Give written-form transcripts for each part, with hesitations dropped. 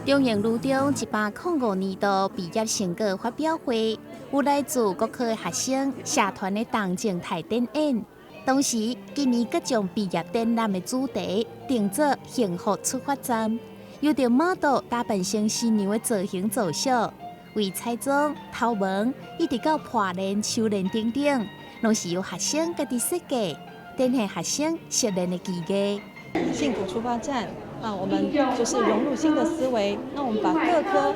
中营路中105年度毕业成果发表会，有来自各科的学生社团的同情台展演。同时，今年各将毕业展览的主题定做“幸福出发站”，由着model打扮成新娘的造型造小，为彩妆、头毛，一直到破脸、手链等等，拢是由学生家己设计，展现学生熟练的技艺。幸福出发站啊，我们就是融入新的思维。那我们把各科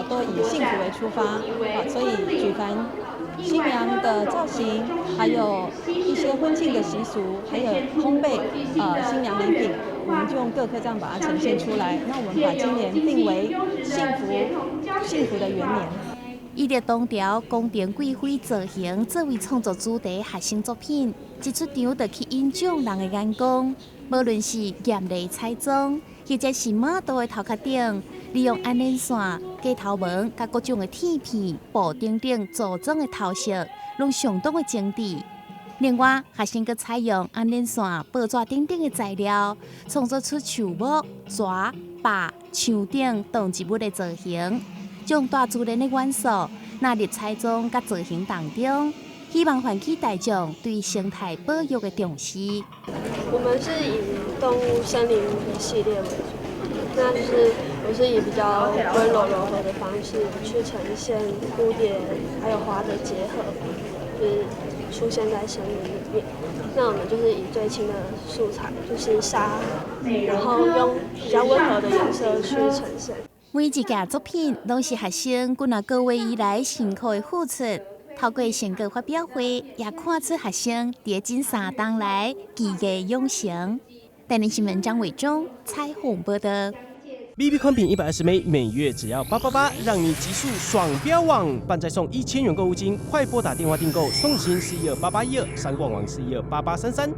都以幸福为出发啊，所以举凡新娘的造型，还有一些婚庆的习俗，还有烘焙新娘礼品，我们就用各科这样把它呈现出来。那我们把今年定为幸福的元年。以着当条宫廷贵妃造型作为创作主题学生作品，一出场就去引奖人的眼光。无论是艳丽彩妆，或者是model的头壳顶，利用安链线、假头毛、甲各种的铁片、布等等组装的头饰，拢相当的精致。另外，学生佮采用安链线、报纸等等的材料，创作出树木、蛇、白、墙顶动植物的造型，将大自然的元素纳入彩妆佮造型当中。希望唤起大众对生态保育的重视。我们是以动物森林系列为主，那就是我是以比较温柔柔和的方式去呈现蝴蝶还有花的结合，就是出现在森林里面。那我们就是以最轻的素材，就是沙，然后用比较温和的颜色去呈现。每一件作品都是学生几啊个月以来辛苦的付出。透过成果发表会，也看出学生伫近3冬来技艺养成。台南新闻张伟忠采访报道。BB 宽屏120枚，每月只要888，让你极速爽标网，半再送1000元购物金，快拨打电话订购，送行412881，3冠网412833。